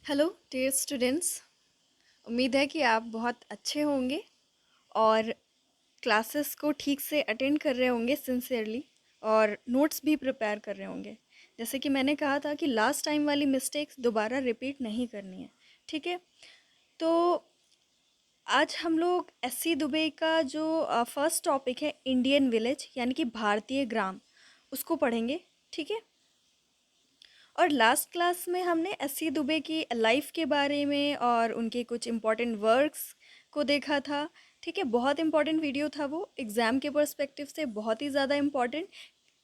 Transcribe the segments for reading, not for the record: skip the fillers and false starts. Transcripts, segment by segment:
Hello dear students. उम्मीद है कि आप बहुत अच्छे होंगे और क्लासेस को ठीक से अटेंड कर रहे होंगे सिंसियरली और नोट्स भी प्रिपेयर कर रहे होंगे। जैसे कि मैंने कहा था कि लास्ट टाइम वाली मिस्टेक्स दोबारा रिपीट नहीं करनी है। ठीक है, तो आज हम लोग एससी दुबे का जो फर्स्ट टॉपिक है इंडियन विलेज यानी कि भारतीय ग्राम, उसको पढ़ेंगे। ठीक है, और लास्ट क्लास में हमने एससी दुबे की लाइफ के बारे में और उनके कुछ इम्पोर्टेंट वर्क्स को देखा था। ठीक है, बहुत इम्पोर्टेंट वीडियो था वो, एग्ज़ाम के पर्सपेक्टिव से बहुत ही ज़्यादा इम्पोर्टेंट।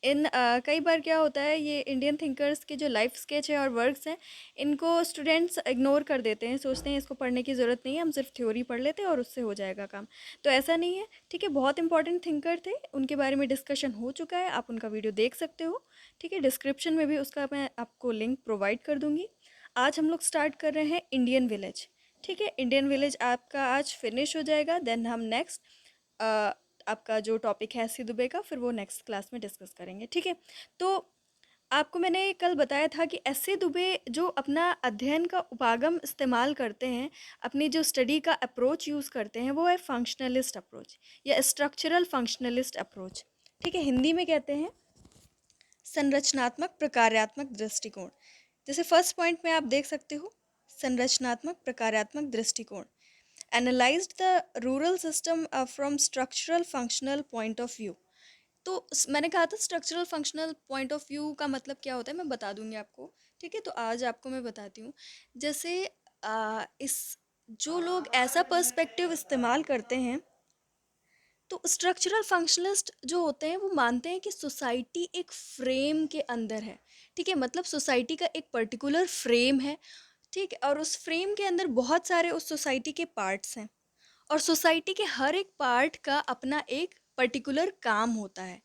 कई बार क्या होता है, ये इंडियन थिंकर्स के जो लाइफ स्केच है और वर्क्स हैं, इनको स्टूडेंट्स इग्नोर कर देते हैं, सोचते हैं इसको पढ़ने की ज़रूरत नहीं है, हम सिर्फ थ्योरी पढ़ लेते हैं और उससे हो जाएगा काम। तो ऐसा नहीं है। ठीक है, बहुत इंपॉर्टेंट थिंकर थे, उनके बारे में डिस्कशन हो चुका है, आप उनका वीडियो देख सकते हो। ठीक है, डिस्क्रिप्शन में भी उसका मैं आपको लिंक प्रोवाइड कर दूँगी। आज हम लोग स्टार्ट कर रहे हैं इंडियन विलेज। ठीक है, इंडियन विलेज आपका आज फिनिश हो जाएगा, देन हम नेक्स्ट आपका जो टॉपिक है एससी दुबे का, फिर वो नेक्स्ट क्लास में डिस्कस करेंगे। ठीक है, तो आपको मैंने कल बताया था कि एससी दुबे जो अपना अध्ययन का उपागम इस्तेमाल करते हैं, अपनी जो स्टडी का अप्रोच यूज़ करते हैं, वो है फंक्शनलिस्ट अप्रोच या स्ट्रक्चरल फंक्शनलिस्ट अप्रोच। ठीक है, हिंदी में कहते हैं संरचनात्मक प्रकार्यात्मक दृष्टिकोण। जैसे फर्स्ट पॉइंट में आप देख सकते हो, संरचनात्मक प्रकार्यात्मक दृष्टिकोण analysed the rural system from structural functional point of view. तो मैंने कहा था structural functional point of view का मतलब क्या होता है, मैं बता दूंगी आपको। ठीक है, तो आज आपको मैं बताती हूँ। जैसे इस जो लोग ऐसा पर्सपेक्टिव इस्तेमाल करते हैं, तो स्ट्रक्चरल फंक्शनलिस्ट जो होते हैं वो मानते हैं कि सोसाइटी एक फ्रेम के अंदर है। ठीक है, मतलब सोसाइटी का एक पर्टिकुलर फ्रेम है। ठीक है, और उस फ्रेम के अंदर बहुत सारे उस सोसाइटी के पार्ट्स हैं, और सोसाइटी के हर एक पार्ट का अपना एक पर्टिकुलर काम होता है।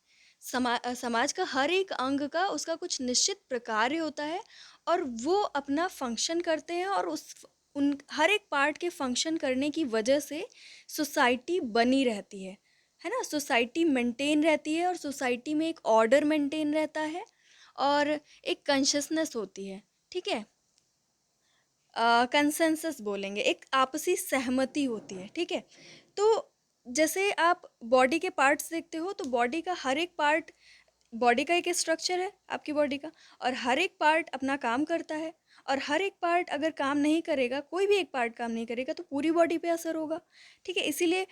समाज का हर एक अंग का उसका कुछ निश्चित प्रकार्य होता है, और वो अपना फंक्शन करते हैं, और उस उन हर एक पार्ट के फंक्शन करने की वजह से सोसाइटी बनी रहती है ना। सोसाइटी मेंटेन रहती है, और सोसाइटी में एक ऑर्डर मेंटेन रहता है, और एक कॉन्शियसनेस होती है। ठीक है, कंसेंसस बोलेंगे, एक आपसी सहमति होती है। ठीक है, तो जैसे आप बॉडी के पार्ट्स देखते हो, तो बॉडी का हर एक पार्ट, बॉडी का एक स्ट्रक्चर है आपकी बॉडी का, और हर एक पार्ट अपना काम करता है। और हर एक पार्ट अगर काम नहीं करेगा, कोई भी एक पार्ट काम नहीं करेगा, तो पूरी बॉडी पे असर होगा। ठीक है, इसीलिए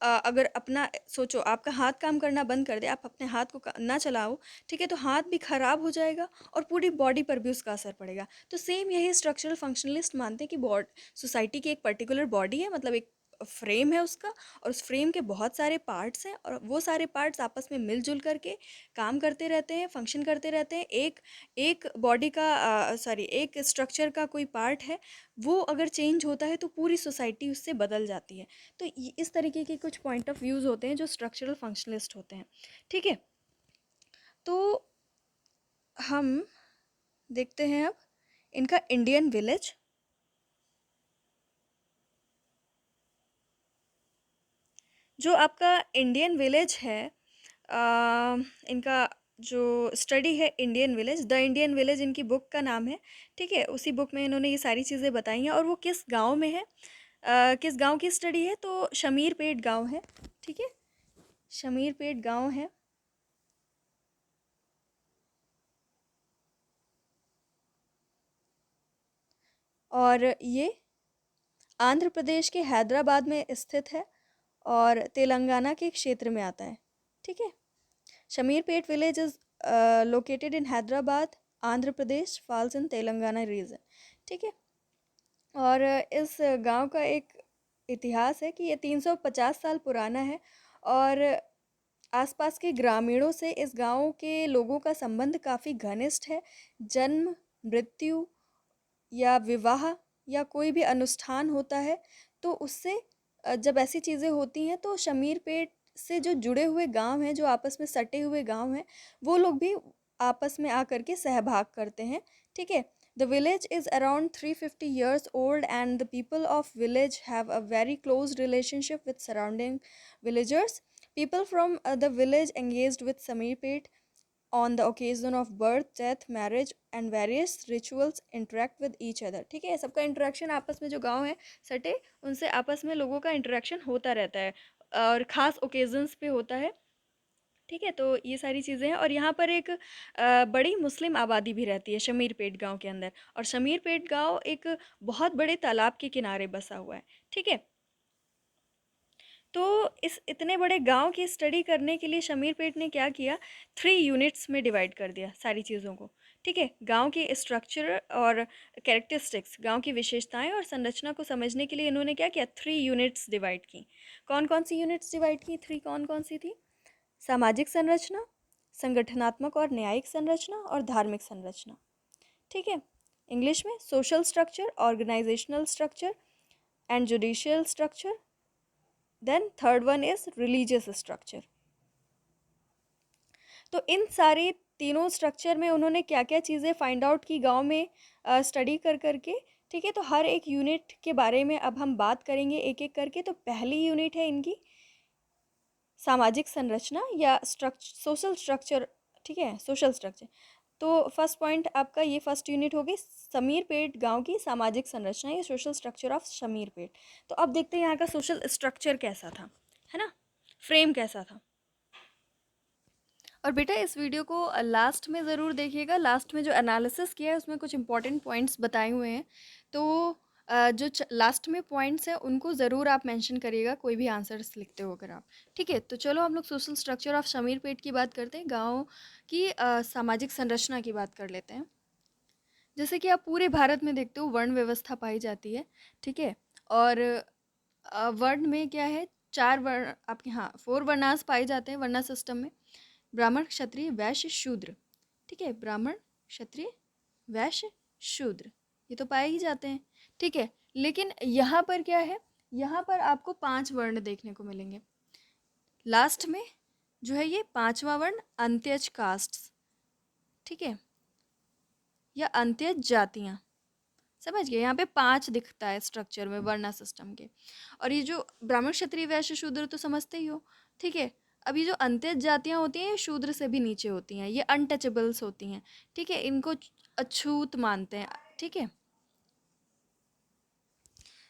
अगर अपना सोचो, आपका हाथ काम करना बंद कर दे, आप अपने हाथ को ना चलाओ, ठीक है, तो हाथ भी खराब हो जाएगा और पूरी बॉडी पर भी उसका असर पड़ेगा। तो सेम यही स्ट्रक्चरल फंक्शनलिस्ट मानते हैं कि सोसाइटी की एक पर्टिकुलर बॉडी है, मतलब एक फ्रेम है उसका, और उस फ्रेम के बहुत सारे पार्ट्स हैं, और वो सारे पार्ट्स आपस में मिलजुल करके काम करते रहते हैं, फंक्शन करते रहते हैं। एक एक बॉडी का सॉरी एक स्ट्रक्चर का कोई पार्ट है, वो अगर चेंज होता है तो पूरी सोसाइटी उससे बदल जाती है। तो इस तरीके के कुछ पॉइंट ऑफ व्यूज़ होते हैं जो स्ट्रक्चरल फंक्शनलिस्ट होते हैं। ठीक है, तो हम देखते हैं अब इनका इंडियन विलेज। जो आपका इंडियन विलेज है, इनका जो स्टडी है Indian village, the Indian village इनकी बुक का नाम है। ठीक है, उसी बुक में इन्होंने ये सारी चीज़ें बताई हैं, और वो किस गांव में है, किस गांव की स्टडी है, तो शमीरपेट गांव है। ठीक है, शमीरपेट गांव है, और ये आंध्र प्रदेश के हैदराबाद में स्थित है, और तेलंगाना के क्षेत्र में आता है। ठीक है, Shamirpet village is located in Hyderabad, Andhra Pradesh, falls in Telangana region. ठीक है, और इस गांव का एक इतिहास है कि ये 350 साल पुराना है, और आसपास के ग्रामीणों से इस गांव के लोगों का संबंध काफ़ी घनिष्ठ है। जन्म, मृत्यु या विवाह या कोई भी अनुष्ठान होता है, तो उससे जब ऐसी चीज़ें होती हैं, तो शमीरपेट से जो जुड़े हुए गांव हैं, जो आपस में सटे हुए गांव हैं, वो लोग भी आपस में आकर के सहभाग करते हैं। ठीक है, the village is around 350 years old, and the people of village have a very close relationship with surrounding villagers. People from the village engaged with Samirpet on the occasion of birth, death, marriage and various rituals interact with each other. ठीक है, सबका interaction आपस में, जो गांव है सटे, उनसे आपस में लोगों का इंटरेक्शन होता रहता है और ख़ास ओकेजन्स पे होता है। ठीक है, तो ये सारी चीज़ें हैं। और यहाँ पर एक बड़ी मुस्लिम आबादी भी रहती है शमीरपेट गांव के अंदर, और शमीरपेट गांव एक बहुत बड़े तालाब के किनारे बसा हुआ है। ठीक है, तो इस इतने बड़े गांव की स्टडी करने के लिए शमीरपेट ने क्या किया, 3 यूनिट्स में डिवाइड कर दिया सारी चीज़ों को। ठीक है, गांव की स्ट्रक्चर और कैरेक्टरिस्टिक्स, गांव की विशेषताएं और संरचना को समझने के लिए इन्होंने क्या किया, 3 यूनिट्स डिवाइड की। कौन कौन सी यूनिट्स डिवाइड की, 3 कौन कौन सी थी? सामाजिक संरचना, संगठनात्मक और न्यायिक संरचना और धार्मिक संरचना। ठीक है, इंग्लिश में social structure, organisational structure and judicial structure. Then third one is religious structure. तो इन सारे तीनों स्ट्रक्चर में उन्होंने क्या क्या चीज़ें फाइंड आउट की गांव में स्टडी कर करके। ठीक है, तो हर एक यूनिट के बारे में अब हम बात करेंगे एक एक करके। तो पहली यूनिट है इनकी सामाजिक संरचना या सोशल स्ट्रक्चर। ठीक है, सोशल स्ट्रक्चर। तो फर्स्ट पॉइंट आपका ये फर्स्ट यूनिट होगी शमीरपेट गांव की सामाजिक संरचना या सोशल स्ट्रक्चर ऑफ शमीरपेट। तो अब देखते हैं यहाँ का सोशल स्ट्रक्चर कैसा था, है ना, फ्रेम कैसा था। और बेटा इस वीडियो को लास्ट में ज़रूर देखिएगा, लास्ट में जो एनालिसिस किया है उसमें कुछ इंपॉर्टेंट पॉइंट्स बताए हुए हैं। तो जो लास्ट में पॉइंट्स हैं उनको ज़रूर आप मेंशन करिएगा कोई भी आंसर्स लिखते हो अगर आप। ठीक है, तो चलो हम लोग सोशल स्ट्रक्चर ऑफ शमीरपेट की बात करते हैं, गाँव की सामाजिक संरचना की बात कर लेते हैं। जैसे कि आप पूरे भारत में देखते हो वर्ण व्यवस्था पाई जाती है। ठीक है, और वर्ण में क्या है, 4 वर्ण आपके, हाँ 4 वर्णास पाए जाते हैं वर्णा सिस्टम में, ब्राह्मण, क्षत्रिय, वैश्य, शूद्र। ठीक है, ब्राह्मण, क्षत्रिय, वैश्य, शूद्र, ये तो पाए ही जाते हैं। ठीक है, लेकिन यहाँ पर क्या है, यहाँ पर आपको 5 वर्ण देखने को मिलेंगे लास्ट में, जो है ये 5वां वर्ण अंत्यज कास्ट्स। ठीक है, या अंत्यज जातियाँ, समझ गए, यहाँ पे 5 दिखता है स्ट्रक्चर में वर्णा सिस्टम के। और ये जो ब्राह्मण, क्षत्रिय, वैश्य, शूद्र तो समझते ही हो। ठीक है, अब ये जो अंत्यज जातियाँ होती हैं ये शूद्र से भी नीचे होती हैं, ये अनटचेबल्स होती हैं। ठीक है, इनको अछूत मानते हैं। ठीक है,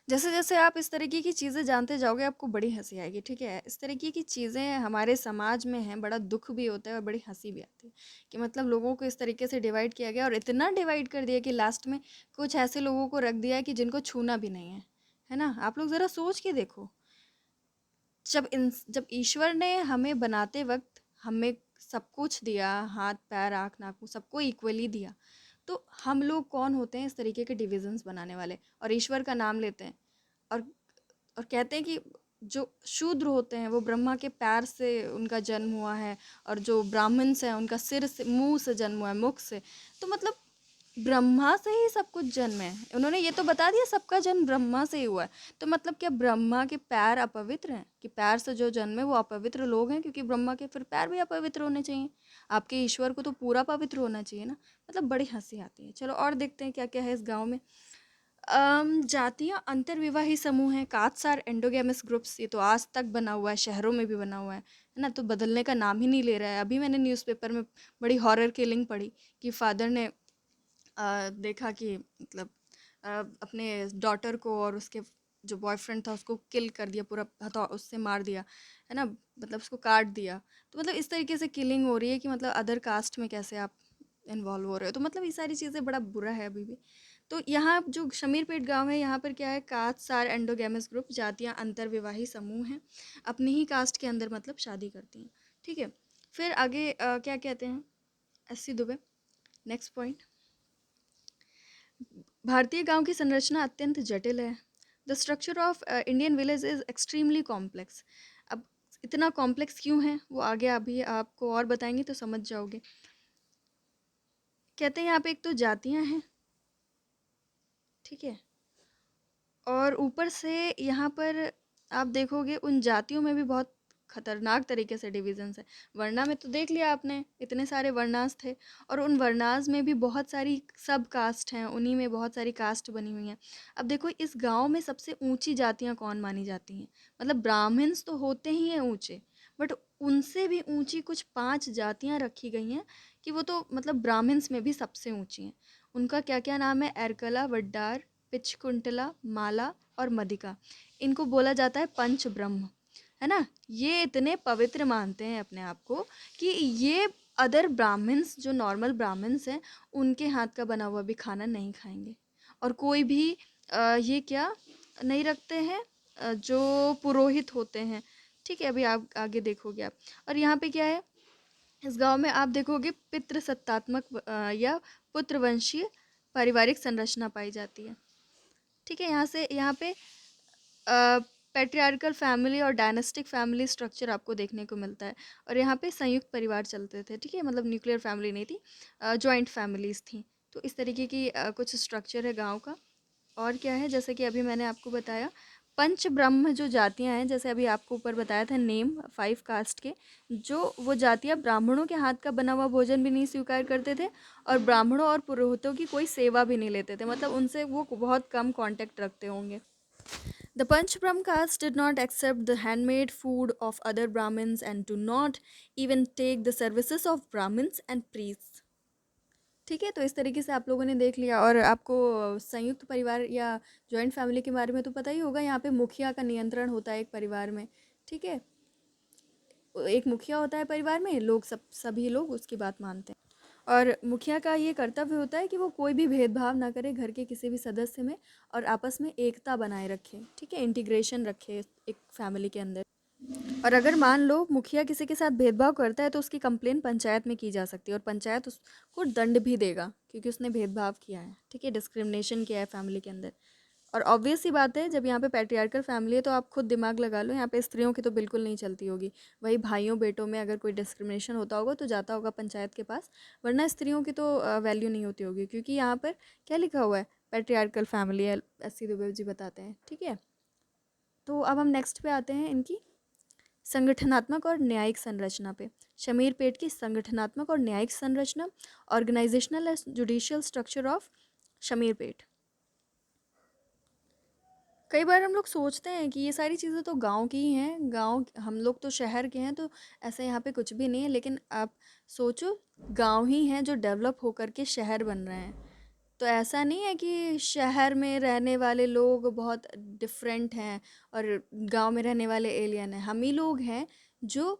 जैसे जैसे आप इस तरीके की चीज़ें जानते जाओगे आपको बड़ी हंसी आएगी। ठीक है, इस तरीके की चीज़ें हमारे समाज में हैं, बड़ा दुख भी होता है और बड़ी हंसी भी आती है कि मतलब लोगों को इस तरीके से डिवाइड किया गया, और इतना डिवाइड कर दिया कि लास्ट में कुछ ऐसे लोगों को रख दिया है कि जिनको छूना भी नहीं है ना। आप लोग ज़रा सोच के देखो, जब ईश्वर ने हमें बनाते वक्त हमें सब कुछ दिया, हाथ पैर आँख नाक मुँह सबको इक्वली दिया, तो हम लोग कौन होते हैं इस तरीके के डिविजन्स बनाने वाले, और ईश्वर का नाम लेते हैं और और कहते हैं कि जो शूद्र होते हैं वो ब्रह्मा के पैर से उनका जन्म हुआ है, और जो ब्राह्मण्स हैं उनका सिर से, मुंह से जन्म हुआ है, मुख से। तो मतलब ब्रह्मा से ही सब कुछ जन्म है, उन्होंने ये तो बता दिया सबका जन्म ब्रह्मा से ही हुआ है। तो मतलब क्या ब्रह्मा के पैर अपवित्र हैं, कि पैर से जो जन्म है वो अपवित्र लोग हैं, क्योंकि ब्रह्मा के फिर पैर भी अपवित्र होने चाहिए। आपके ईश्वर को तो पूरा पवित्र होना चाहिए ना। मतलब बड़ी हंसी आती है। चलो और देखते हैं क्या क्या है इस गाँव में। जातीय अंतर्विवाही समूह है, कास्ट्स एंडोगेमस ग्रुप्स, ये तो आज तक बना हुआ है, शहरों में भी बना हुआ है ना, तो बदलने का नाम ही नहीं ले रहा है। अभी मैंने न्यूज़पेपर में बड़ी हॉरर किलिंग पढ़ी कि फादर ने देखा कि मतलब अपने डॉटर को और उसके जो बॉयफ्रेंड था उसको किल कर दिया, पूरा उससे मार दिया, है ना, मतलब उसको काट दिया। तो मतलब इस तरीके से किलिंग हो रही है कि मतलब अदर कास्ट में कैसे आप इन्वॉल्व हो रहे हो। तो मतलब ये सारी चीज़ें बड़ा बुरा है अभी भी। तो यहाँ जो शमीरपेट गांव है, यहाँ पर क्या है, कास्ट एंडोगेमस ग्रुप, जातियाँ अंतर्विवाही समूह हैं, अपनी ही कास्ट के अंदर मतलब शादी करती हैं। ठीक है, फिर आगे क्या कहते हैं, S C Dube. Next point, भारतीय गांव की संरचना अत्यंत जटिल है। The structure of Indian village is extremely complex. अब इतना कॉम्प्लेक्स क्यों है वो आगे अभी आपको और बताएंगे तो समझ जाओगे। कहते हैं यहाँ पे एक तो जातियाँ हैं, ठीक है, और ऊपर से यहाँ पर आप देखोगे उन जातियों में भी बहुत खतरनाक तरीके से डिविजन्स है। वर्णा में तो देख लिया आपने, इतने सारे वर्णास थे, और उन वर्णास में भी बहुत सारी सब कास्ट हैं, उन्हीं में बहुत सारी कास्ट बनी हुई हैं। अब देखो इस गांव में सबसे ऊंची जातियां कौन मानी जाती हैं, मतलब ब्राह्मण्स तो होते ही हैं ऊंचे, बट उनसे भी ऊंची कुछ 5 जातियां रखी गई हैं कि वो तो मतलब ब्राह्मण्स में भी सबसे ऊंची हैं। उनका क्या क्या नाम है? एरकला, वड्डार, पिचकुंटला, माला और मदिका। इनको बोला जाता है पंच ब्रह्म, है ना। ये इतने पवित्र मानते हैं अपने आप को कि ये अदर ब्राह्मण्स, जो नॉर्मल ब्राह्मण्स हैं, उनके हाथ का बना हुआ भी खाना नहीं खाएंगे। और कोई भी ये क्या नहीं रखते हैं, जो पुरोहित होते हैं। ठीक है, अभी आप आगे देखोगे आप। और यहाँ पे क्या है, इस गांव में आप देखोगे पितृसत्तात्मक या पुत्रवंशीय पारिवारिक संरचना पाई जाती है। ठीक है, यहाँ पे पैट्रियार्कल फैमिली और डायनेस्टिक फैमिली स्ट्रक्चर आपको देखने को मिलता है। और यहाँ पे संयुक्त परिवार चलते थे। ठीक है, मतलब न्यूक्लियर फैमिली नहीं थी, जॉइंट फैमिलीज थी। तो इस तरीके की कुछ स्ट्रक्चर है गांव का। और क्या है, जैसे कि अभी मैंने आपको बताया, पंच ब्रह्म जो जातियां हैं, जैसे अभी आपको ऊपर बताया था नेम 5 कास्ट के, जो वो जातियां ब्राह्मणों के हाथ का बना हुआ भोजन भी नहीं स्वीकार करते थे और ब्राह्मणों और पुरोहितों की कोई सेवा भी नहीं लेते थे, मतलब उनसे वो बहुत कम कांटेक्ट रखते होंगे। The Panchbrahma caste did not accept the handmade food of other Brahmins and do not even take the services of Brahmins and priests. ठीक है, तो इस तरीके से आप लोगों ने देख लिया। और आपको संयुक्त परिवार या जॉइंट फैमिली के बारे में तो पता ही होगा। यहाँ पे मुखिया का नियंत्रण होता है एक परिवार में। ठीक है, एक मुखिया होता है परिवार में, लोग सभी लोग उसकी बात मानते हैं। और मुखिया का ये कर्तव्य होता है कि वो कोई भी भेदभाव ना करे घर के किसी भी सदस्य में, और आपस में एकता बनाए रखे। ठीक है, इंटीग्रेशन रखे एक फैमिली के अंदर। और अगर मान लो मुखिया किसी के साथ भेदभाव करता है तो उसकी कंप्लेन पंचायत में की जा सकती है और पंचायत उसको दंड भी देगा, क्योंकि उसने भेदभाव किया है। ठीक है, डिस्क्रिमिनेशन किया है फैमिली के अंदर। और ऑब्वियस सी बात है, जब यहाँ पे पैट्रियार्कल फैमिली है तो आप खुद दिमाग लगा लो, यहाँ पे स्त्रियों की तो बिल्कुल नहीं चलती होगी। वही भाइयों बेटों में अगर कोई डिस्क्रिमिनेशन होता होगा तो जाता होगा पंचायत के पास, वरना स्त्रियों की तो वैल्यू नहीं होती होगी, क्योंकि यहाँ पर क्या लिखा हुआ है, पैट्रियार्कल फैमिली है, एस.सी. दुबे जी बताते हैं। ठीक है, तो अब हम नेक्स्ट पे आते हैं इनकी संगठनात्मक और न्यायिक संरचना पे। शमीरपेट की संगठनात्मक और न्यायिक संरचना, organisational and judicial structure of Shamirpet. कई बार हम लोग सोचते हैं कि ये सारी चीज़ें तो गांव की ही हैं, गांव, हम लोग तो शहर के हैं, तो ऐसा यहाँ पे कुछ भी नहीं है। लेकिन आप सोचो, गांव ही हैं जो डेवलप होकर के शहर बन रहे हैं। तो ऐसा नहीं है कि शहर में रहने वाले लोग बहुत डिफरेंट हैं और गांव में रहने वाले एलियन हैं। हम ही लोग हैं जो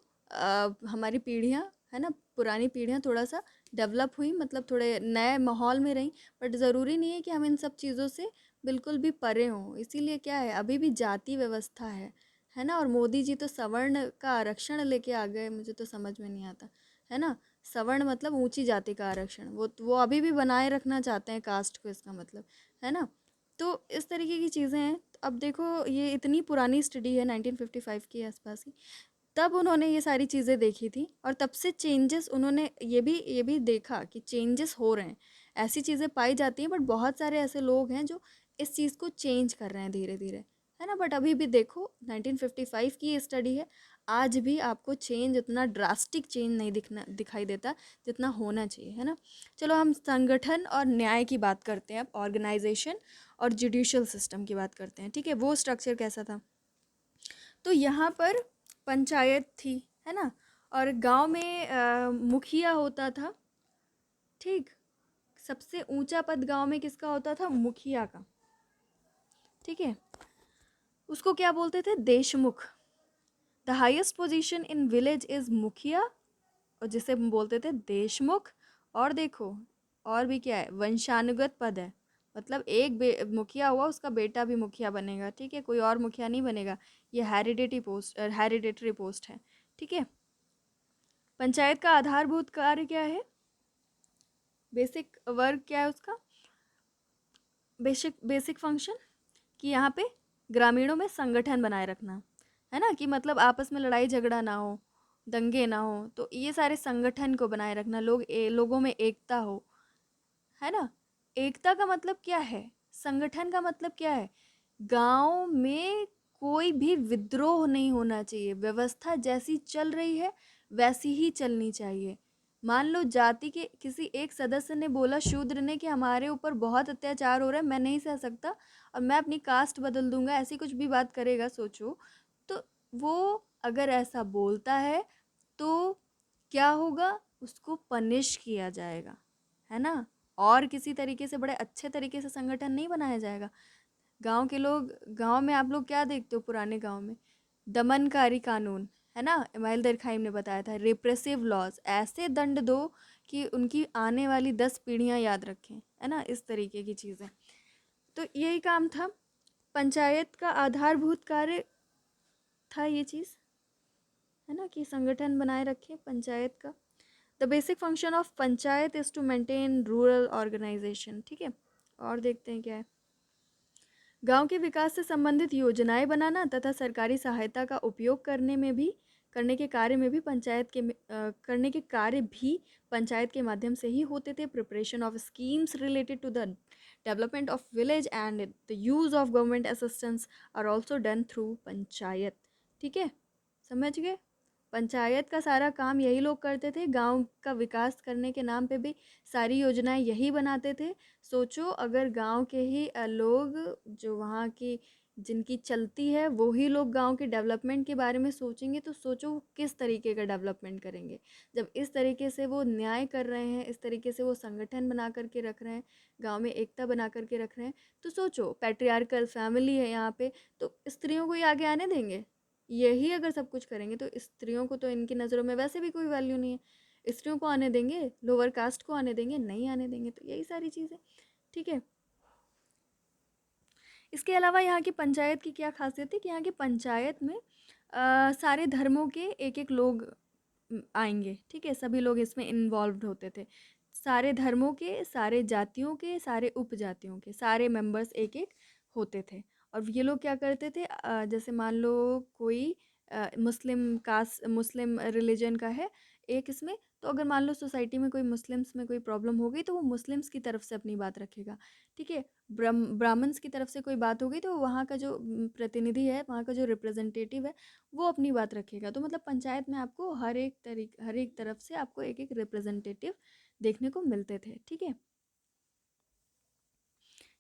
हमारी पीढ़ियाँ, है ना, पुरानी पीढ़ियाँ थोड़ा सा डेवलप हुई, मतलब थोड़े नए माहौल में रहीं। बट ज़रूरी नहीं है कि हम इन सब चीज़ों से बिल्कुल भी परे हों। इसीलिए क्या है, अभी भी जाति व्यवस्था है ना। और मोदी जी तो सवर्ण का आरक्षण लेके आ गए, मुझे तो समझ में नहीं आता, है ना। सवर्ण मतलब ऊंची जाति का आरक्षण, वो अभी भी बनाए रखना चाहते हैं कास्ट को, इसका मतलब, है ना। तो इस तरीके की चीज़ें हैं। अब देखो, ये इतनी पुरानी स्टडी है 1955 के आसपास की, तब उन्होंने ये सारी चीज़ें देखी थी और तब से चेंजेस, उन्होंने ये भी देखा कि चेंजेस हो रहे हैं। ऐसी चीज़ें पाई जाती हैं, बट बहुत सारे ऐसे लोग हैं जो इस चीज़ को चेंज कर रहे हैं धीरे धीरे, है ना। बट अभी भी देखो, 1955 की ये स्टडी है, आज भी आपको चेंज, उतना ड्रास्टिक चेंज नहीं दिखाई देता जितना होना चाहिए, है ना। चलो हम संगठन और न्याय की बात करते हैं अब, ऑर्गेनाइजेशन और जुडिशियल सिस्टम की बात करते हैं। ठीक है, वो स्ट्रक्चर कैसा था। तो यहाँ पर पंचायत थी, है ना। और गांव में मुखिया होता था। ठीक, सबसे ऊंचा पद गांव में किसका होता था? मुखिया का। ठीक है, उसको क्या बोलते थे? Deshmukh. The highest position in village is मुखिया, और जिसे हम बोलते थे देशमुख। और देखो, और भी क्या है, वंशानुगत पद है, मतलब एक मुखिया हुआ, उसका बेटा भी मुखिया बनेगा। ठीक है, कोई और मुखिया नहीं बनेगा। ये हेरिडेटरी पोस्ट है। ठीक है, पंचायत का आधारभूत कार्य क्या है? बेसिक वर्क क्या है उसका? बेसिक फंक्शन, कि यहाँ पे ग्रामीणों में संगठन बनाए रखना, है ना, कि मतलब आपस में लड़ाई झगड़ा ना हो, दंगे ना हो, तो ये सारे संगठन को बनाए रखना, लोगों में एकता हो, है ना। एकता का मतलब क्या है? संगठन का मतलब क्या है? गांव में कोई भी विद्रोह नहीं होना चाहिए, व्यवस्था जैसी चल रही है वैसी ही चलनी चाहिए। मान लो जाति के किसी एक सदस्य ने बोला शूद्र ने कि हमारे ऊपर बहुत अत्याचार हो रहा है, मैं नहीं सह सकता और मैं अपनी कास्ट बदल दूंगा, ऐसी कुछ भी बात करेगा, सोचो। तो वो अगर ऐसा बोलता है तो क्या होगा, उसको पनिश किया जाएगा, है ना? और किसी तरीके से, बड़े अच्छे तरीके से संगठन नहीं बनाया जाएगा। गाँव के लोग, गाँव में आप लोग क्या देखते हो पुराने गाँव में? दमनकारी कानून, है ना? इमाइल दरखाइम ने बताया था, रिप्रेसिव लॉज, ऐसे दंड दो कि उनकी आने वाली 10 पीढ़ियाँ याद रखें, है ना? इस तरीके की चीज़ें। तो यही काम था, पंचायत का आधारभूत कार्य था ये चीज़, है ना, कि संगठन बनाए रखे पंचायत का। The basic function of panchayat is to maintain rural organisation, ठीक है? और देखते हैं क्या है। गांव के विकास से संबंधित योजनाएं बनाना तथा सरकारी सहायता का उपयोग करने के कार्य में भी करने के कार्य भी पंचायत के माध्यम से ही होते थे। Preparation of schemes related to the development of village and the use of government assistance are also done through panchayat, ठीक है? समझ गए? पंचायत का सारा काम यही लोग करते थे, गांव का विकास करने के नाम पे भी सारी योजनाएं यही बनाते थे। सोचो, अगर गांव के ही लोग, जो वहाँ की जिनकी चलती है वो ही लोग गांव के डेवलपमेंट के बारे में सोचेंगे, तो सोचो वो किस तरीके का डेवलपमेंट करेंगे। जब इस तरीके से वो न्याय कर रहे हैं, इस तरीके से वो संगठन बना करके रख रहे हैं, गांव में एकता बना करके रख रहे हैं, तो सोचो पैट्रियार्कल फैमिली है यहाँ पे, तो स्त्रियों को ही आगे आने देंगे? यही अगर सब कुछ करेंगे तो स्त्रियों को तो इनकी नज़रों में वैसे भी कोई वैल्यू नहीं है। स्त्रियों को आने देंगे, लोअर कास्ट को आने देंगे? नहीं आने देंगे। तो यही सारी चीज़ें, ठीक है? इसके अलावा यहाँ की पंचायत की क्या खासियत है कि यहाँ की पंचायत में सारे धर्मों के एक एक लोग आएंगे, ठीक है? सभी लोग इसमें इन्वॉल्व्ड होते थे। सारे धर्मों के, सारे जातियों के, सारे उपजातियों के सारे मेंबर्स एक एक होते थे। और ये लोग क्या करते थे, जैसे मान लो कोई मुस्लिम रिलीजन का है एक इसमें, तो अगर मान लो सोसाइटी में कोई मुस्लिम्स में कोई प्रॉब्लम हो गई तो वो मुस्लिम्स की तरफ से अपनी बात रखेगा, ठीक है? ब्राह्मण्स की तरफ से कोई बात हो गई तो वहाँ का जो प्रतिनिधि है, वहाँ का जो रिप्रेजेंटेटिव है, वो अपनी बात रखेगा। तो मतलब पंचायत में आपको हर एक तरफ से आपको एक एक रिप्रेजेंटेटिव देखने को मिलते थे, ठीक है?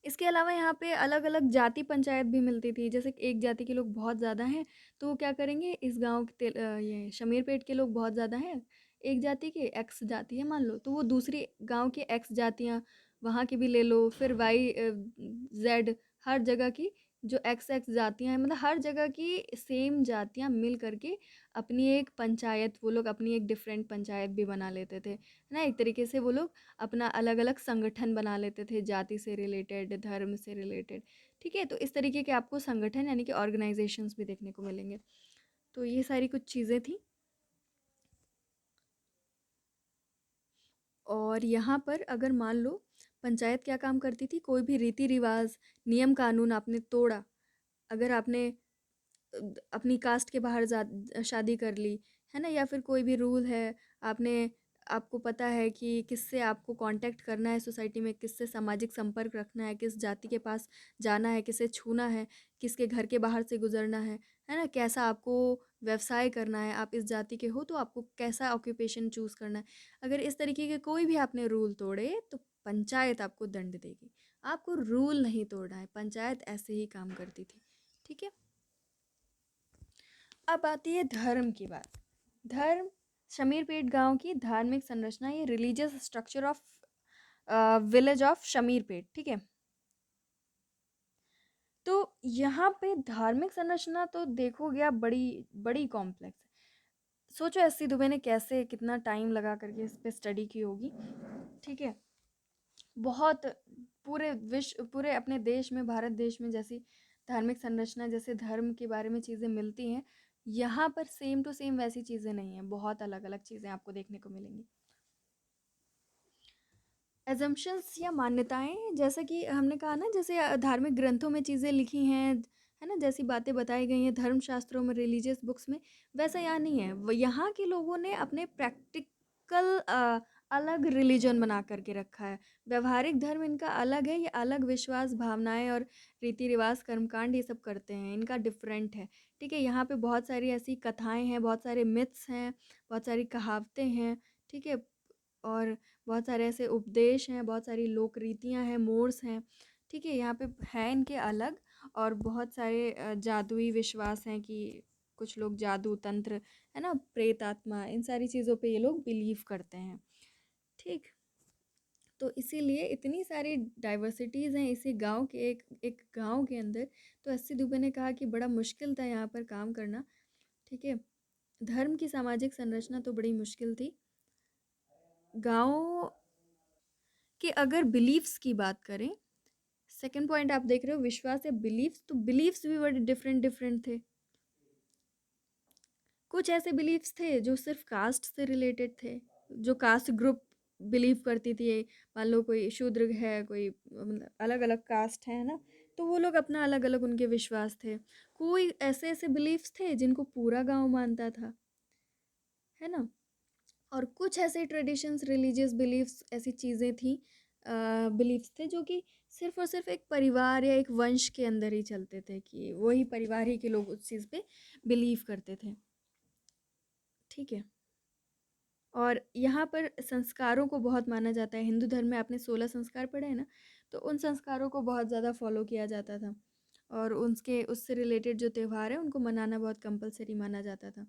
इसके अलावा यहाँ पे अलग अलग जाति पंचायत भी मिलती थी। जैसे कि एक जाति के लोग बहुत ज़्यादा हैं तो वो क्या करेंगे, इस ये शमीरपेट के लोग बहुत ज़्यादा हैं, एक जाति के, एक्स जाति है मान लो, तो वो दूसरी गांव के एक्स जातियाँ वहाँ की भी ले लो, फिर वाई जेड, हर जगह की जो एक्स एक्स जातियाँ हैं, मतलब हर जगह की सेम जातियाँ मिल करके अपनी एक पंचायत, वो लोग अपनी एक डिफरेंट पंचायत भी बना लेते थे, है ना? एक तरीके से वो लोग अपना अलग अलग संगठन बना लेते थे, जाति से रिलेटेड, धर्म से रिलेटेड, ठीक है? तो इस तरीके के आपको संगठन यानी कि ऑर्गेनाइजेशंस भी देखने को मिलेंगे। तो ये सारी कुछ चीज़ें थी। और यहाँ पर अगर मान लो पंचायत क्या काम करती थी, कोई भी रीति रिवाज, नियम कानून आपने तोड़ा, अगर आपने अपनी कास्ट के बाहर शादी कर ली, है ना, या फिर कोई भी रूल है, आपने आपको पता है कि किससे आपको कांटेक्ट करना है सोसाइटी में, किससे सामाजिक संपर्क रखना है, किस जाति के पास जाना है, किसे छूना है, किसके घर के बाहर से गुजरना है ना, कैसा आपको व्यवसाय करना है, आप इस जाति के हो तो आपको कैसा ऑक्यूपेशन चूज़ करना है। अगर इस तरीके के कोई भी आपने रूल तोड़े तो पंचायत आपको दंड देगी। आपको रूल नहीं तोड़ना है, पंचायत ऐसे ही काम करती थी, ठीक है? अब आती है धर्म की बात। धर्म, शमीरपेट गांव की धार्मिक संरचना, ये religious structure of village of Shamirpet, ठीक है? तो यहाँ पे धार्मिक संरचना तो देखोगे आप, बड़ी बड़ी कॉम्प्लेक्स है। सोचो एससी दुबे ने कैसे, कितना टाइम लगा करके इस पे स्टडी की होगी, ठीक है? बहुत, पूरे विश्व, पूरे अपने देश में, भारत देश में जैसी धार्मिक संरचना, जैसे धर्म के बारे में चीज़ें मिलती हैं, यहाँ पर सेम टू सेम वैसी चीज़ें नहीं हैं, बहुत अलग अलग चीज़ें आपको देखने को मिलेंगी। एजम्पशंस या मान्यताएं, जैसा कि हमने कहा ना, जैसे धार्मिक ग्रंथों में चीज़ें लिखी हैं, है ना, जैसी बातें बताई गई हैं धर्मशास्त्रों में, रिलीजियस बुक्स में, वैसा यहाँ नहीं है। यहाँ के लोगों ने अपने प्रैक्टिकल अलग रिलीजन बना करके रखा है। व्यवहारिक धर्म इनका अलग है, ये अलग विश्वास, भावनाएं और रीति रिवाज, कर्मकांड, ये सब करते हैं, इनका डिफरेंट है, ठीक है? यहाँ पे बहुत सारी ऐसी कथाएं हैं, बहुत सारे मिथ्स हैं, बहुत सारी कहावतें हैं, ठीक है? और बहुत सारे ऐसे उपदेश हैं, बहुत सारी लोक रीतियाँ हैं, मोर्स हैं, ठीक है? यहाँ पे है इनके अलग, और बहुत सारे जादुई विश्वास हैं कि कुछ लोग जादू तंत्र, है ना, प्रेत आत्मा, इन सारी चीज़ों पे ये लोग बिलीव करते हैं। ठीक, तो इसीलिए इतनी सारी डाइवर्सिटीज़ हैं इसी गांव के एक एक गांव के अंदर। तो अस्सी दुबे ने कहा कि बड़ा मुश्किल था यहाँ पर काम करना। ठीक है, धर्म की सामाजिक संरचना तो बड़ी मुश्किल थी। गांव के अगर बिलीफ्स की बात करें, सेकंड पॉइंट आप देख रहे हो विश्वास या बिलीफ्स, तो बिलीफ्स भी बड़े डिफरेंट डिफरेंट थे। कुछ ऐसे बिलीफ्स थे जो सिर्फ कास्ट से रिलेटेड थे, जो कास्ट ग्रुप बिलीव करती थी। मान लो कोई शूद्र है, कोई मतलब अलग अलग कास्ट है ना, तो वो लोग अपना अलग अलग उनके विश्वास थे। कोई ऐसे ऐसे बिलीफ्स थे जिनको पूरा गांव मानता था, है ना। और कुछ ऐसे ट्रेडिशंस, रिलीजियस बिलीफ्स, ऐसी चीज़ें थी, बिलीफ्स थे जो कि सिर्फ और सिर्फ एक परिवार या एक वंश के अंदर ही चलते थे, कि वही परिवार ही के लोग उस चीज़ पे बिलीव करते थे। ठीक है, और यहाँ पर संस्कारों को बहुत माना जाता है। हिंदू धर्म में आपने 16 संस्कार पढ़े हैं ना, तो उन संस्कारों को बहुत ज़्यादा फॉलो किया जाता था, और उनके उससे रिलेटेड जो त्यौहार है उनको मनाना बहुत कंपलसरी माना जाता था।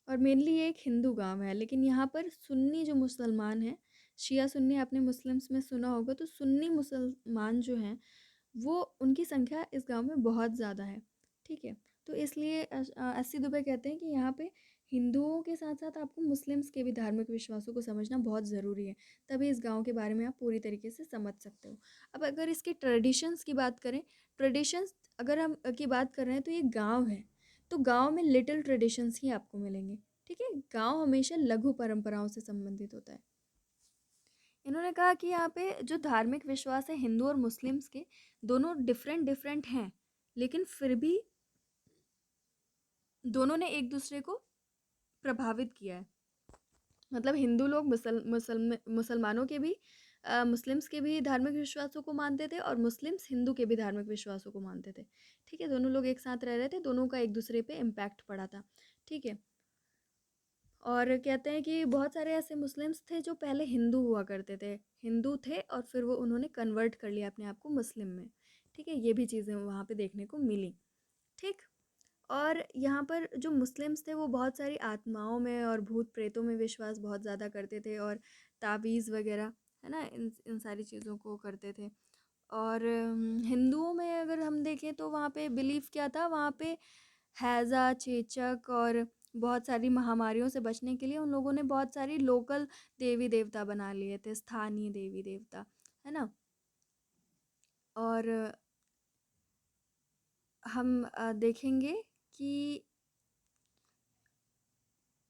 और मेनली ये एक हिंदू गांव है, लेकिन यहाँ पर सुन्नी जो मुसलमान हैं, शिया सुन्नी आपने मुस्लिम्स में सुना होगा, तो सुन्नी मुसलमान जो हैं वो, उनकी संख्या इस गांव में बहुत ज़्यादा है। ठीक है, तो इसलिए अस्सी दुबे कहते हैं कि यहाँ पे हिंदुओं के साथ साथ आपको मुस्लिम्स के भी धार्मिक विश्वासों को समझना बहुत ज़रूरी है, तभी इस गांव के बारे में आप पूरी तरीके से समझ सकते हो। अब अगर इसके ट्रेडिशंस की बात करें, ट्रेडिशंस अगर हम की बात कर रहे हैं, तो ये गाँव है, तो गाँव में लिटिल ट्रेडिशंस ही आपको मिलेंगे। ठीक है, गाँव हमेशा लघु परंपराओं से संबंधित होता है। इन्होंने कहा कि यहाँ पे जो धार्मिक विश्वास है हिंदू और मुस्लिम्स के, दोनों डिफरेंट डिफरेंट हैं, लेकिन फिर भी दोनों ने एक दूसरे को प्रभावित किया है। मतलब हिंदू लोग मुसलमानों के भी, मुस्लिम्स के भी धार्मिक विश्वासों को मानते थे, और मुस्लिम्स हिंदू के भी धार्मिक विश्वासों को मानते थे। ठीक है, दोनों लोग एक साथ रह रहे थे, दोनों का एक दूसरे पे इम्पैक्ट पड़ा था। ठीक है, और कहते हैं कि बहुत सारे ऐसे मुस्लिम्स थे जो पहले हिंदू हुआ करते थे, हिंदू थे और फिर वो उन्होंने कन्वर्ट कर लिया अपने आप को मुस्लिम में। ठीक है, ये भी चीज़ें वहाँ पे देखने को मिली। ठीक, और यहाँ पर जो मुस्लिम्स थे वो बहुत सारी आत्माओं में और भूत प्रेतों में विश्वास बहुत ज़्यादा करते थे, और तावीज़ वगैरह, है ना, इन इन सारी चीज़ों को करते थे। और हिंदुओं में अगर हम देखें तो वहाँ पे बिलीफ क्या था, वहाँ पे हैज़ा, चेचक और बहुत सारी महामारियों से बचने के लिए उन लोगों ने बहुत सारी लोकल देवी देवता बना लिए थे, स्थानीय देवी देवता, है ना। और हम देखेंगे कि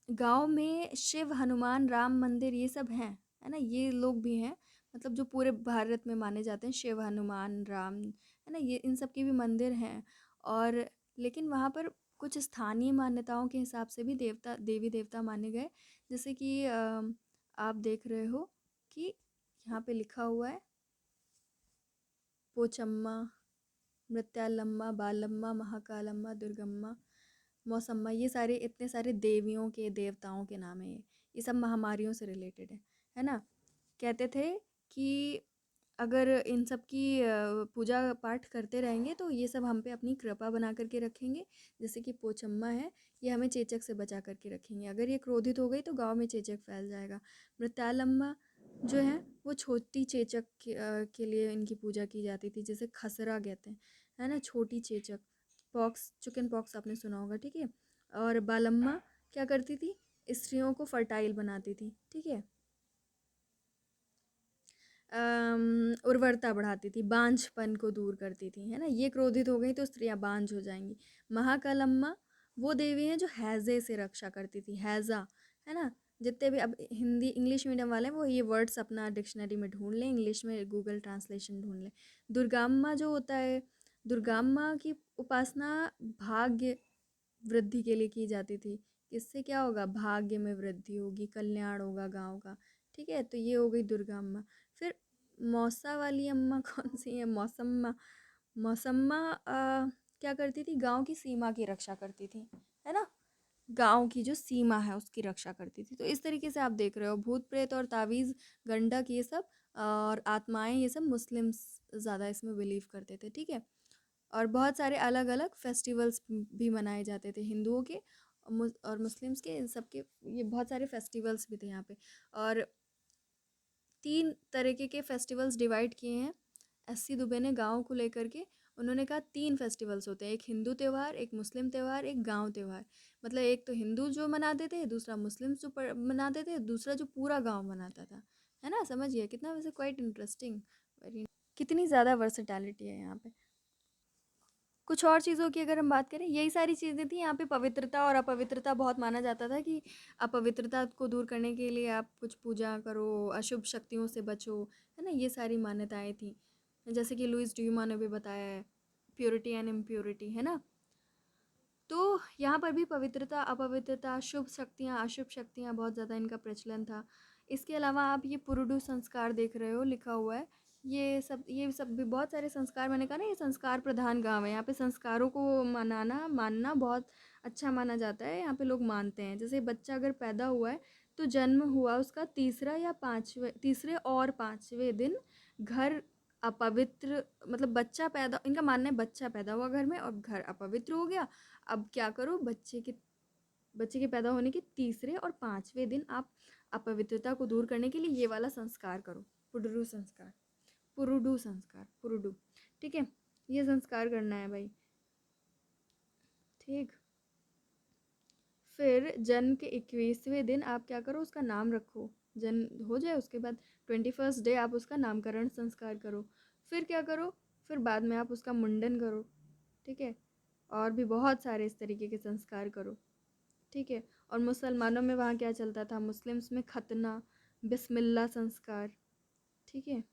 गांव में शिव, हनुमान, राम मंदिर ये सब हैं, है ना, ये लोग भी हैं। मतलब जो पूरे भारत में माने जाते हैं, शिव, हनुमान, राम, है ना, ये इन सब के भी मंदिर हैं। और लेकिन वहाँ पर कुछ स्थानीय मान्यताओं के हिसाब से भी देवता, देवी देवता माने गए। जैसे कि आप देख रहे हो कि यहाँ पे लिखा हुआ है पोचम्मा, मृत्यालम्मा, बालम्मा, महाकालम्मा, दुर्गम्मा, मौसम्मा, ये सारे इतने सारे देवियों के, देवताओं के नाम है। ये सब महामारियों से रिलेटेड है ना। कहते थे कि अगर इन सब की पूजा पाठ करते रहेंगे तो ये सब हम पे अपनी कृपा बना करके रखेंगे। जैसे कि पोचम्मा है, ये हमें चेचक से बचा करके रखेंगे, अगर ये क्रोधित हो गई तो गांव में चेचक फैल जाएगा। मृत्यालम्मा जो है वो छोटी चेचक के लिए इनकी पूजा की जाती थी, जैसे खसरा कहते हैं, है ना, छोटी चेचक। पॉक्स, चिकन पॉक्स आपने सुना होगा। ठीक है, और बालम्मा क्या करती थी, स्त्रियों को फर्टाइल बनाती थी। ठीक है, उर्वरता बढ़ाती थी, बांझपन को दूर करती थी, है ना, ये क्रोधित हो गई तो स्त्रियां बांझ हो जाएंगी। महाकालम्मा वो देवी हैं जो हैजे से रक्षा करती थी, हैजा, है ना। जितने भी अब हिंदी इंग्लिश मीडियम वाले हैं वो ये वर्ड्स अपना डिक्शनरी में ढूंढ लें, इंग्लिश में गूगल ट्रांसलेशन ढूंढ लें। दुर्गाम्मा जो होता है, दुर्गाम्मा की उपासना भाग्य वृद्धि के लिए की जाती थी। इससे क्या होगा, भाग्य में वृद्धि होगी, कल्याण होगा गांव का। ठीक है, तो ये हो गई दुर्गा अम्मा। फिर मौसा वाली अम्मा कौन सी है, मौसम्मा। मौसम्मा क्या करती थी, गांव की सीमा की रक्षा करती थी, है ना, गांव की जो सीमा है उसकी रक्षा करती थी। तो इस तरीके से आप देख रहे हो भूत प्रेत और तावीज़, गंडक, ये सब और आत्माएं, ये सब मुस्लिम्स ज़्यादा इसमें बिलीव करते थे। ठीक है, और बहुत सारे अलग-अलग फेस्टिवल्स भी मनाए जाते थे हिंदुओं के और मुस्लिम्स के, इन सब के ये बहुत सारे फेस्टिवल्स भी थे यहाँ पे। और 3 तरीके के फेस्टिवल्स डिवाइड किए हैं एससी दुबे ने गाँव को लेकर के। उन्होंने कहा 3 फेस्टिवल्स होते हैं, एक हिंदू त्योहार, एक मुस्लिम त्योहार, एक गाँव त्योहार। मतलब एक तो हिंदू जो मनाते थे, दूसरा मुस्लिम्स जो मनाते थे, दूसरा जो पूरा गाँव मनाता था। है ना? समझिए कितना वैसे क्वाइट इंटरेस्टिंग, वेरी, कितनी ज़्यादा वर्सेटैलिटी है यहाँ पे। कुछ और चीज़ों की अगर हम बात करें, यही सारी चीज़ें थी। यहाँ पे पवित्रता और अपवित्रता बहुत माना जाता था कि अपवित्रता को दूर करने के लिए आप कुछ पूजा करो, अशुभ शक्तियों से बचो, है ना? ये सारी मान्यताएं थी, जैसे कि लुइस ड्यूमा ने भी बताया है, प्योरिटी एंड इम्प्योरिटी, है ना? तो यहाँ पर भी पवित्रता, अपवित्रता, शुभ शक्तियाँ, अशुभ शक्तियाँ, बहुत ज़्यादा इनका प्रचलन था। इसके अलावा आप ये पुरुडू संस्कार देख रहे हो, लिखा हुआ है। ये सब भी बहुत सारे संस्कार, मैंने कहा ना ये संस्कार प्रधान गाँव है। यहाँ पे संस्कारों को मानना बहुत अच्छा माना जाता है। यहाँ पे लोग मानते हैं, जैसे बच्चा अगर पैदा हुआ है तो जन्म हुआ उसका तीसरे और पाँचवें दिन घर अपवित्र, मतलब इनका मानना है बच्चा पैदा हुआ घर में और घर अपवित्र हो गया। अब क्या करो, बच्चे के पैदा होने के तीसरे और पाँचवें दिन आप अपवित्रता को दूर करने के लिए ये वाला संस्कार करो, पुरुडू। ठीक है, ये संस्कार करना है भाई। ठीक, फिर जन्म के 21वें दिन आप क्या करो, उसका नाम रखो। जन्म हो जाए उसके बाद 21st डे आप उसका नामकरण संस्कार करो। फिर क्या करो, फिर बाद में आप उसका मुंडन करो। ठीक है, और भी बहुत सारे इस तरीके के संस्कार करो। ठीक है, और मुसलमानों में वहाँ क्या चलता था, मुस्लिम्स में खतना, बिस्मिल्लाह संस्कार। ठीक है,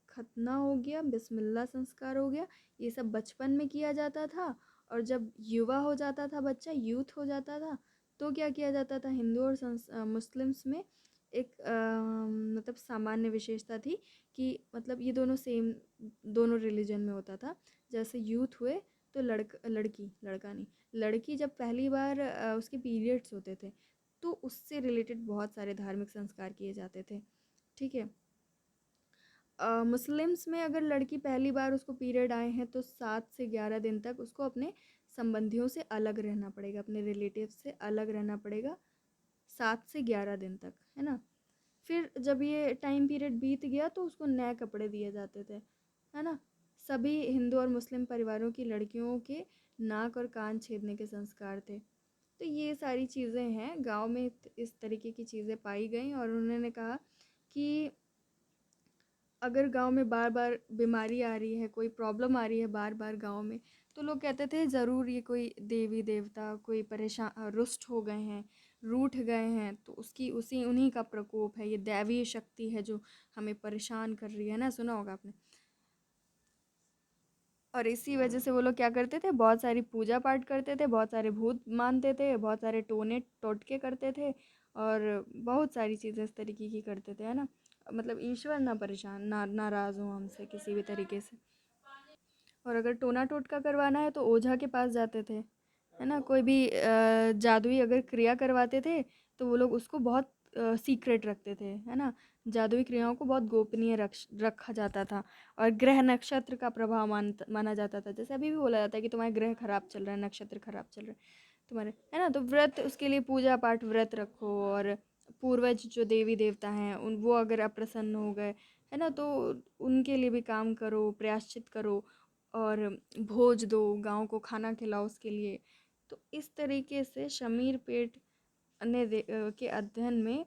खतना हो गया, बिस्मिल्लाह संस्कार हो गया, ये सब बचपन में किया जाता था। और जब युवा हो जाता था बच्चा, यूथ हो जाता था, तो क्या किया जाता था, हिंदू और मुस्लिम्स में एक मतलब सामान्य विशेषता थी कि मतलब ये दोनों सेम, दोनों रिलीजन में होता था। जैसे यूथ हुए तो लड़का नहीं, लड़की जब पहली बार उसके पीरियड्स होते थे तो उससे रिलेटेड बहुत सारे धार्मिक संस्कार किए जाते थे। ठीक है, मुस्लिम्स में अगर लड़की पहली बार उसको पीरियड आए हैं तो 7 से 11 दिन तक उसको अपने संबंधियों से अलग रहना पड़ेगा, अपने रिलेटिव से अलग रहना पड़ेगा 7 से 11 दिन तक, है ना? फिर जब ये टाइम पीरियड बीत गया तो उसको नए कपड़े दिए जाते थे, है ना? सभी हिंदू और मुस्लिम परिवारों की लड़कियों के नाक और कान छेदने के संस्कार थे। तो ये सारी चीज़ें हैं, गांव में इस तरीके की चीज़ें पाई गई। और उन्होंने कहा कि अगर गांव में बार बार बीमारी आ रही है, कोई प्रॉब्लम आ रही है बार बार गांव में, तो लोग कहते थे ज़रूर ये कोई देवी देवता कोई परेशान रुष्ट हो गए हैं, रूठ गए हैं, तो उसकी उसी उन्हीं का प्रकोप है, ये दैवीय शक्ति है जो हमें परेशान कर रही है ना, सुना होगा आपने। और इसी वजह से वो लोग क्या करते थे, बहुत सारी पूजा पाठ करते थे, बहुत सारे भूत मानते थे, बहुत सारे टोने टोटके करते थे, और बहुत सारी चीज़ें इस तरीके की करते थे, है ना? मतलब ईश्वर ना परेशान ना नाराज़ हो हमसे किसी भी तरीके से। और अगर टोना टोटका करवाना है तो ओझा के पास जाते थे, है ना? कोई भी जादुई अगर क्रिया करवाते थे तो वो लोग उसको बहुत सीक्रेट रखते थे, है ना? जादुई क्रियाओं को बहुत गोपनीय रखा जाता था। और ग्रह नक्षत्र का प्रभाव माना जाता था, जैसे अभी भी बोला जाता है कि तुम्हारे ग्रह खराब चल रहा है, नक्षत्र खराब चल रहा है तुम्हारे, है ना? तो व्रत, उसके लिए पूजा पाठ व्रत रखो। और पूर्वज जो देवी देवता हैं उन वो अगर अप्रसन्न हो गए, है ना, तो उनके लिए भी काम करो, प्रायश्चित करो, और भोज दो, गाँव को खाना खिलाओ उसके लिए। तो इस तरीके से शमीर पेट के अध्ययन में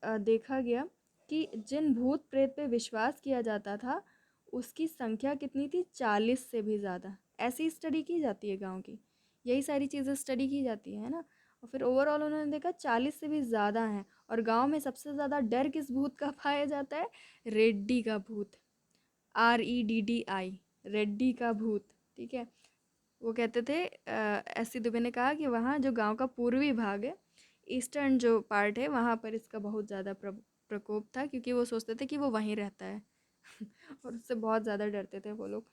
देखा गया कि जिन भूत प्रेत पे विश्वास किया जाता था उसकी संख्या कितनी थी, 40 से भी ज़्यादा। ऐसी स्टडी की जाती है गांव की, यही सारी चीज़ें स्टडी की जाती है ना। और फिर ओवरऑल उन्होंने देखा 40 से भी ज़्यादा हैं। और गांव में सबसे ज़्यादा डर किस भूत का पाया जाता है, रेड्डी का भूत, REDDI, रेड्डी का भूत। ठीक है, वो कहते थे एस सी दुबे ने कहा कि वहाँ जो गांव का पूर्वी भाग है, ईस्टर्न जो पार्ट है, वहाँ पर इसका बहुत ज़्यादा प्रकोप था, क्योंकि वो सोचते थे कि वो वहीं रहता है और उससे बहुत ज़्यादा डरते थे वो लोग।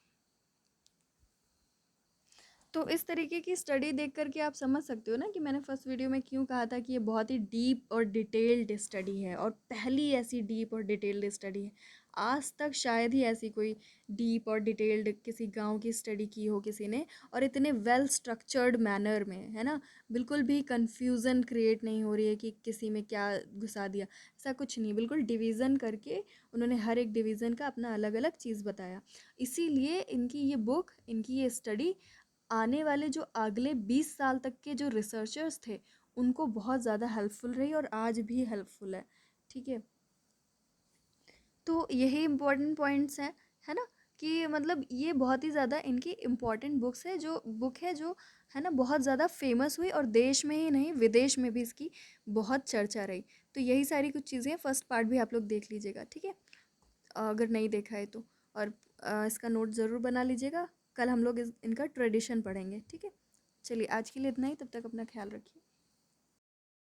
तो इस तरीके की स्टडी देख करके आप समझ सकते हो ना कि मैंने फर्स्ट वीडियो में क्यों कहा था कि ये बहुत ही डीप और डिटेल्ड स्टडी है, और पहली ऐसी डीप और डिटेल्ड स्टडी है। आज तक शायद ही ऐसी कोई डीप और डिटेल्ड किसी गांव की स्टडी की हो किसी ने, और इतने वेल स्ट्रक्चर्ड मैनर में, है ना। बिल्कुल भी कंफ्यूजन क्रिएट नहीं हो रही है कि किसी में क्या घुसा दिया, ऐसा कुछ नहीं। बिल्कुल डिवीज़न करके उन्होंने हर एक डिवीज़न का अपना अलग अलग चीज़ बताया। इसीलिए इनकी ये बुक, इनकी ये स्टडी आने वाले जो अगले 20 साल तक के जो रिसर्चर्स थे उनको बहुत ज़्यादा हेल्पफुल रही, और आज भी हेल्पफुल है। ठीक है, तो यही इम्पोर्टेंट पॉइंट्स हैं, है ना, कि मतलब ये बहुत ही ज़्यादा इनकी इम्पॉर्टेंट बुक्स है, जो बुक है जो, है ना, बहुत ज़्यादा फेमस हुई, और देश में ही नहीं विदेश में भी इसकी बहुत चर्चा रही। तो यही सारी कुछ चीज़ें, फर्स्ट पार्ट भी आप लोग देख लीजिएगा, ठीक है, अगर नहीं देखा है तो। और इसका नोट ज़रूर बना लीजिएगा, कल हम लोग इनका ट्रेडिशन पढ़ेंगे, ठीक है। चलिए आज के लिए इतना ही, तब तक अपना ख्याल रखिए।